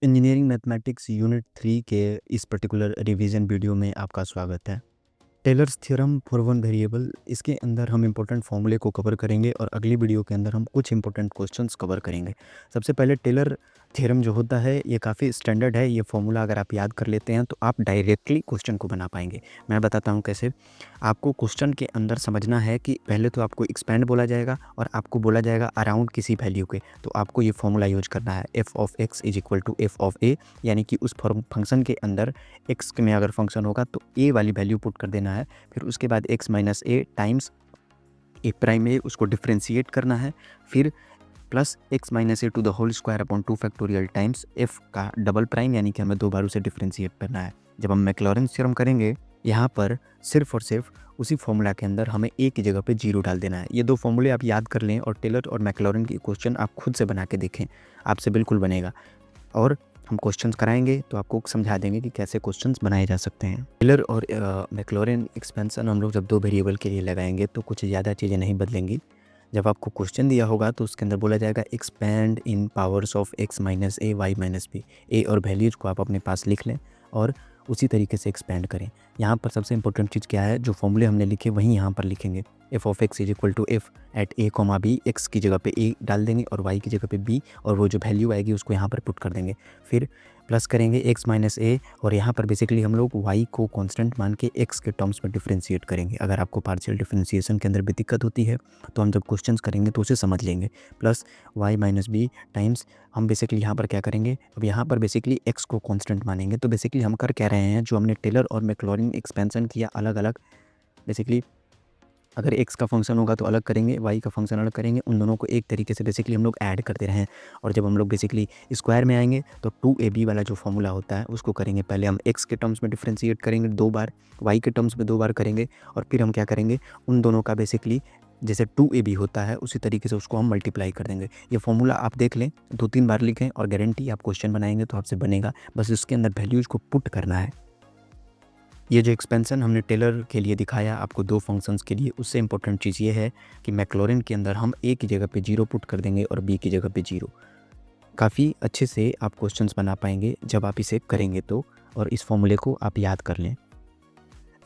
Engineering mathematics unit 3 के इस particular revision video में आपका स्वागत है। Taylor's theorem for one variable, इसके अंदर हम इंपॉर्टेंट फॉर्मूले को कवर करेंगे और अगली वीडियो के अंदर हम कुछ इंपॉर्टेंट क्वेश्चंस कवर करेंगे। सबसे पहले टेलर थ्योरम जो होता है ये काफ़ी स्टैंडर्ड है। ये फॉर्मूला अगर आप याद कर लेते हैं तो आप डायरेक्टली क्वेश्चन को बना पाएंगे। मैं बताता हूँ कैसे। आपको क्वेश्चन के अंदर समझना है कि पहले तो आपको एक्सपेंड बोला जाएगा और आपको बोला जाएगा अराउंड किसी वैल्यू के, तो आपको ये फॉर्मूला यूज करना है F of x is equal to F of A, यानी कि उस फंक्शन के अंदर एक्स में अगर फंक्शन होगा तो ए वाली वैल्यू पुट कर देना है। फिर उसके बाद x minus a times a prime a, उसको डिफ्रेंशिएट करना है। फिर plus x minus a to the whole square upon 2 factorial times f का डबल प्राइम, यानी कि हमें दो बार उसे डिफ्रेंशिएट करना है। जब हम मैक्लॉरेंस थ्योरम करेंगे यहाँ पर सिर्फ और सिर्फ उसी फॉर्मूला के अंदर हमें ए की जगह पे जीरो डाल देना है। ये दो फॉर्मूले आप याद कर लें और टेलर और मैक्लॉरेन की क्वेश्चन आप खुद से बना के देखें, आपसे बिल्कुल बनेगा। और हम क्वेश्चंस कराएंगे तो आपको समझा देंगे कि कैसे क्वेश्चंस बनाए जा सकते हैं। टेलर और मैक्लॉरेन एक्सपेंशन हम लोग जब दो वेरिएबल के लिए लगाएंगे तो कुछ ज़्यादा चीज़ें नहीं बदलेंगी। जब आपको क्वेश्चन दिया होगा तो उसके अंदर बोला जाएगा expand in powers of X minus A Y minus B. A और वैल्यूज को आप अपने पास लिख लें और उसी तरीके से एक्सपैंड करें। यहाँ पर सबसे इंपॉर्टेंट चीज़ क्या है, जो फॉर्मूले हमने लिखे वहीं यहाँ पर लिखेंगे। F of x is equal to f at a comma b, x की जगह पे ए डाल देंगे और वाई की जगह पे बी, और वो जो वैल्यू आएगी उसको यहाँ पर पुट कर देंगे। फिर प्लस करेंगे एक्स माइनस ए, और यहाँ पर बेसिकली हम लोग वाई को कांस्टेंट मान के एक्स के टर्म्स में डिफ्रेंशिएट करेंगे। अगर आपको पार्शियल डिफ्रेंशिएशन के अंदर भी दिक्कत होती है तो हम जब क्वेश्चंस करेंगे तो उसे समझ लेंगे। Plus y minus b times हम बेसिकली यहाँ पर क्या करेंगे, अब यहाँ पर बेसिकली एक्स को कांस्टेंट मानेंगे। तो बेसिकली हम कर कह रहे हैं जो हमने टेलर और मैक्लॉरिन एक्सपेंशन किया अलग अलग, बेसिकली अगर एक्स का फंक्शन होगा तो अलग करेंगे, वाई का फंक्शन अलग करेंगे, उन दोनों को एक तरीके से बेसिकली हम लोग ऐड करते रहे हैं। और जब हम लोग बेसिकली स्क्वायर में आएंगे तो 2ab वाला जो फॉर्मूला होता है उसको करेंगे। पहले हम एक्स के टर्म्स में डिफ्रेंशिएट करेंगे दो बार, वाई के टर्म्स में दो बार करेंगे, और फिर हम क्या करेंगे, उन दोनों का बेसिकली जैसे 2ab होता है उसी तरीके से उसको हम मल्टीप्लाई कर देंगे। ये फॉर्मूला आप देख लें, 2-3 बार लिखें और गारंटी आप क्वेश्चन बनाएंगे तो आपसे बनेगा। बस इसके अंदर वैल्यूज़ को पुट करना है। ये जो एक्सपेंशन हमने टेलर के लिए दिखाया आपको दो फंक्शंस के लिए, उससे इंपॉर्टेंट चीज़ ये है कि मैक्लॉरिन के अंदर हम ए की जगह पे जीरो पुट कर देंगे और बी की जगह पे जीरो। काफ़ी अच्छे से आप क्वेश्चंस बना पाएंगे जब आप इसे करेंगे तो, और इस फॉर्मूले को आप याद कर लें।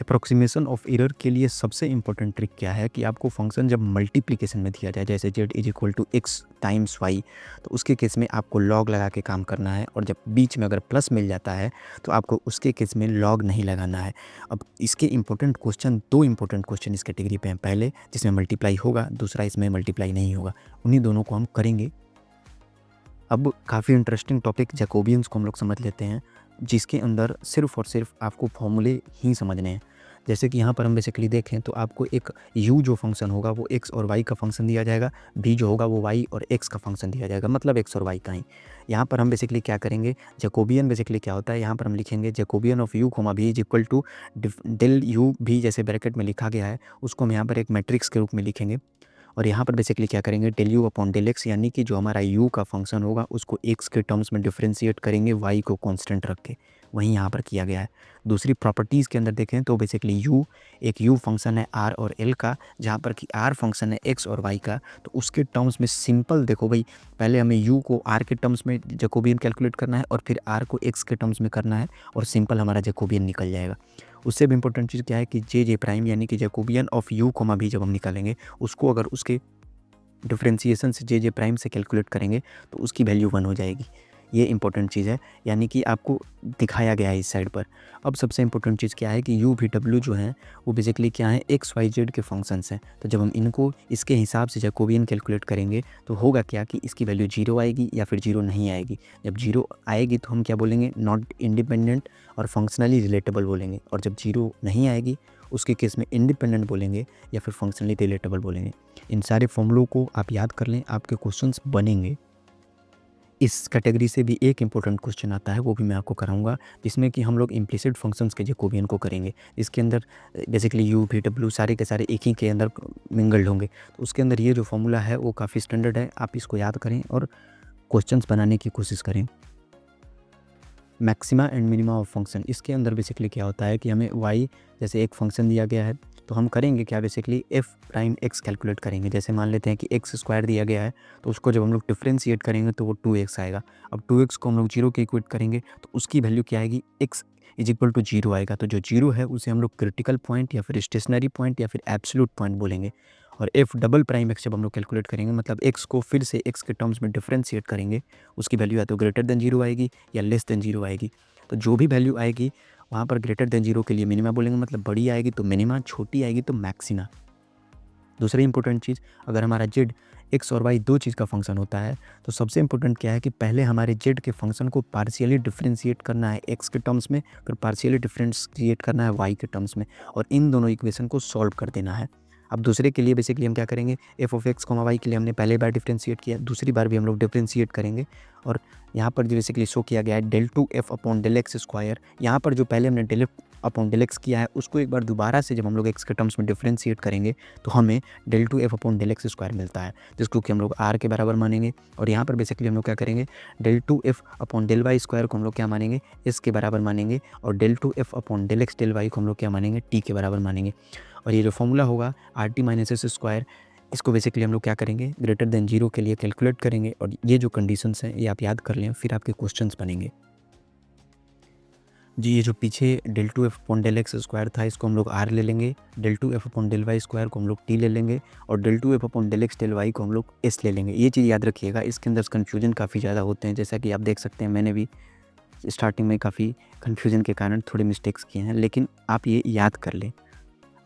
अप्रॉक्सीमेशन ऑफ एरर के लिए सबसे इंपॉर्टेंट ट्रिक क्या है कि आपको फंक्शन जब मल्टीप्लिकेशन में दिया जाए, जैसे z is equal to x times y, तो उसके केस में आपको लॉग लगा के काम करना है, और जब बीच में अगर प्लस मिल जाता है तो आपको उसके केस में लॉग नहीं लगाना है। अब इसके इंपॉर्टेंट क्वेश्चन, दो इंपॉर्टेंट क्वेश्चन इस कैटेगरी पे हैं। पहले जिसमें मल्टीप्लाई होगा, दूसरा इसमें मल्टीप्लाई नहीं होगा। उन्हीं दोनों को हम करेंगे। अब काफ़ी इंटरेस्टिंग टॉपिक जैकोबियंस को हम लोग समझ लेते हैं, जिसके अंदर सिर्फ और सिर्फ आपको फॉर्मूले ही समझने हैं। जैसे कि यहाँ पर हम बेसिकली देखें तो आपको एक u जो फंक्शन होगा वो x और y का फंक्शन दिया जाएगा, b जो होगा वो y और x का फंक्शन दिया जाएगा, मतलब x और y का ही। यहाँ पर हम बेसिकली क्या करेंगे, जैकोबियन बेसिकली क्या होता है, यहाँ पर हम लिखेंगे Jacobian of u comma v is equal to del u v, जैसे ब्रैकेट में लिखा गया है उसको हम यहाँ पर एक मैट्रिक्स के रूप में लिखेंगे। और यहाँ पर बेसिकली क्या करेंगे, del u upon del x, यानी कि जो हमारा यू का फंक्शन होगा उसको एक्स के टर्म्स में डिफ्रेंशिएट करेंगे वाई को कांस्टेंट रख के, वहीं यहाँ पर किया गया है। दूसरी प्रॉपर्टीज़ के अंदर देखें तो बेसिकली यू एक यू फंक्शन है आर और एल का, जहाँ पर कि आर फंक्शन है एक्स और वाई का, तो उसके टर्म्स में सिंपल देखो भाई, पहले हमें यू को आर के टर्म्स में जैकोबियन कैलकुलेट करना है और फिर आर को एक्स के टर्म्स में करना है, और सिंपल हमारा जैकोबियन निकल जाएगा। उससे भी इंपॉर्टेंट चीज़ क्या है कि जे प्राइम यानी कि जैकोबियन ऑफ यू कोमा भी जब हम निकालेंगे उसको अगर उसके डिफ्रेंशिएशन से जे प्राइम से कैलकुलेट करेंगे तो उसकी वैल्यू 1 हो जाएगी। ये इंपॉर्टेंट चीज़ है, यानी कि आपको दिखाया गया है इस साइड पर। अब सबसे इंपॉर्टेंट चीज़ क्या है कि यू भी डब्ल्यू जो है वो बेसिकली क्या है, एक्स वाई जेड के फंक्शंस हैं। तो जब हम इनको इसके हिसाब से जैकोबियन कैलकुलेट करेंगे तो होगा क्या कि इसकी वैल्यू जीरो आएगी या फिर जीरो नहीं आएगी। जब जीरो आएगी तो हम क्या बोलेंगे, नॉट इंडिपेंडेंट और फंक्शनली रिलेटेबल बोलेंगे, और जब जीरो नहीं आएगी उसके केस में इंडिपेंडेंट बोलेंगे या फिर फंक्शनली रिलेटेबल बोलेंगे। इन सारे फॉर्मूलों को आप याद कर लें, आपके क्वेश्चंस बनेंगे। इस कैटेगरी से भी एक इंपॉर्टेंट क्वेश्चन आता है, वो भी मैं आपको कराऊंगा, जिसमें कि हम लोग इम्प्लिसिट फंक्शंस के जैकोबियन को करेंगे। इसके अंदर बेसिकली यू भी डब्ल्यू सारे के सारे एक ही के अंदर मिंगल्ड होंगे, तो उसके अंदर ये जो फॉर्मूला है वो काफ़ी स्टैंडर्ड है। आप इसको याद करें और क्वेश्चंस बनाने की कोशिश करें। Maxima and minima of function, इसके अंदर बेसिकली क्या होता है कि हमें y जैसे एक फंक्शन दिया गया है, तो हम करेंगे क्या, basically F prime x calculate करेंगे। जैसे मान लेते हैं कि एक्स स्क्वायर दिया गया है, तो उसको जब हम लोग डिफ्रेंशिएट करेंगे तो वो 2x आएगा। अब 2x को हम लोग 0 के इक्वेट करेंगे तो उसकी वैल्यू क्या आएगी, x इज इक्वल टू 0 आएगा। तो जो 0 है उसे हम लोग क्रिटिकल पॉइंट या फिर स्टेशनरी पॉइंट या फिर एब्सोल्यूट पॉइंट बोलेंगे। और एफ डबल प्राइम एक्स जब हम लोग कैलकुलेट करेंगे, मतलब एक्स को फिर से एक्स के टर्म्स में डिफ्रेंशिएट करेंगे, उसकी वैल्यू या तो ग्रेटर देन 0 आएगी या लेस देन 0 आएगी। तो जो भी वैल्यू आएगी वहाँ पर ग्रेटर देन 0 के लिए मिनिमा बोलेंगे, मतलब बड़ी आएगी तो मिनिमा, छोटी आएगी तो मैक्सिमा। दूसरी इंपॉर्टेंट चीज़, अगर हमारा जेड एक्स और वाई दो चीज़ का फंक्शन होता है तो सबसे इंपॉर्टेंट क्या है कि पहले हमारे जेड के फंक्शन को पार्शियली डिफ्रेंशिएट करना है एक्स के टर्म्स में, फिर पार्शियली डिफ्रेंशिएट करना है वाई के टर्म्स में, और इन दोनों इक्वेशन को सॉल्व कर देना है। अब दूसरे के लिए बेसिकली हम क्या करेंगे, एफ ऑफ एक्स वाई के लिए हमने पहले बार डिफ्रेंशिएट किया, दूसरी बार भी हम लोग डिफ्रेंशिएट करेंगे। और यहाँ पर जो बेसिकली शो किया गया है del two f upon del x square, यहाँ पर जो पहले हमने del f upon del x किया है उसको एक बार दोबारा से जब हम लोग एक्स के टर्म्स में डिफ्रेंशिएट करेंगे तो हमें del two f upon del x square मिलता है, जिसको कि हम लोग आर के बराबर मानेंगे। और यहाँ पर बेसिकली हम लोग क्या करेंगे, del two f upon del y square को हम लोग क्या मानेंगे, एस के बराबर मानेंगे, और del two f upon del x del y को हम लोग क्या मानेंगे, टी के बराबर मानेंगे। और ये जो फॉर्मूला होगा R T minus S square, इसको बेसिकली हम लोग क्या करेंगे, ग्रेटर देन 0 के लिए कैलकुलेट करेंगे। और ये जो कंडीशंस हैं ये आप याद कर लें, फिर आपके क्वेश्चंस बनेंगे। जी, ये जो पीछे del two f upon del x square था इसको हम लोग आर ले लेंगे, del two f upon del y square को हम लोग टी ले लेंगे, और del two f upon del x del y को हम लोग एस ले लेंगे। ये चीज़ याद रखिएगा, इसके अंदर कन्फ्यूजन काफ़ी ज़्यादा होते हैं, जैसा कि आप देख सकते हैं मैंने भी स्टार्टिंग में काफ़ी कन्फ्यूजन के कारण थोड़े मिस्टेक्स किए हैं, लेकिन आप ये याद कर लें।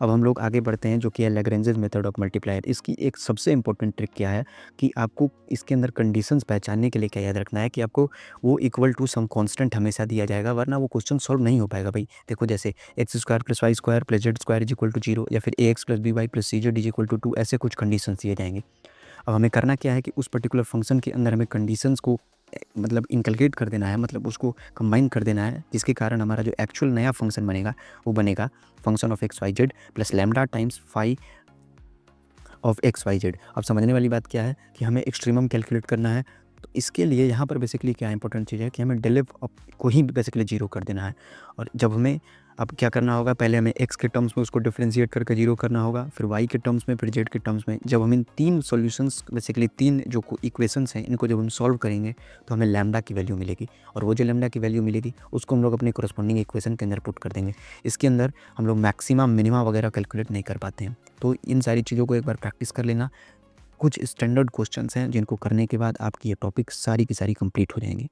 अब हम लोग आगे बढ़ते हैं जो कि है लैग्रेंजेस मेथड ऑफ मल्टीप्लायर। इसकी एक सबसे इंपॉर्टेंट ट्रिक क्या है कि आपको इसके अंदर कंडीशंस पहचानने के लिए क्या याद रखना है कि आपको वो इक्वल टू सम कांस्टेंट हमेशा दिया जाएगा, वरना वो क्वेश्चन सॉल्व नहीं हो पाएगा भाई। देखो जैसे X square plus Y square plus Z square is equal to 0, या फिर A X plus B Y plus C Z is equal to 2, ऐसे कुछ कंडीशंस दिए जाएंगे। अब हमें करना क्या है कि उस पर्टिकुलर फंक्शन के अंदर हमें कंडीशंस को मतलब इनकलकेट कर देना है, मतलब उसको कंबाइन कर देना है, जिसके कारण हमारा जो एक्चुअल नया फंक्शन बनेगा वो बनेगा function of x y z plus lambda times phi of x y z. अब समझने वाली बात क्या है कि हमें एक्सट्रीमम कैलकुलेट करना है, तो इसके लिए यहाँ पर बेसिकली क्या इंपॉर्टेंट चीज़ है कि हमें डेल एफ को ही बेसिकली 0 कर देना है। और जब हमें अब क्या करना होगा, पहले हमें एक्स के टर्म्स में उसको डिफ्रेंशिएट करके 0 करना होगा, फिर वाई के टर्म्स में, फिर जेड के टर्म्स में। जब हम इन तीन सॉल्यूशंस बेसिकली तीन जो इक्वेशंस हैं इनको जब हम सॉल्व करेंगे तो हमें लैम्डा की वैल्यू मिलेगी, और वो जो लैम्डा की वैल्यू मिलेगी उसको हम लोग अपने कोरस्पॉन्डिंग इक्वेशन के अंदर पुट कर देंगे। इसके अंदर हम लोग मैक्सिमम मिनिमा वगैरह कैलकुलेट नहीं कर पाते हैं, तो इन सारी चीज़ों को एक बार प्रैक्टिस कर लेना। कुछ स्टैंडर्ड क्वेश्चंस हैं जिनको करने के बाद आपकी ये टॉपिक सारी की सारी कंप्लीट हो जाएंगी।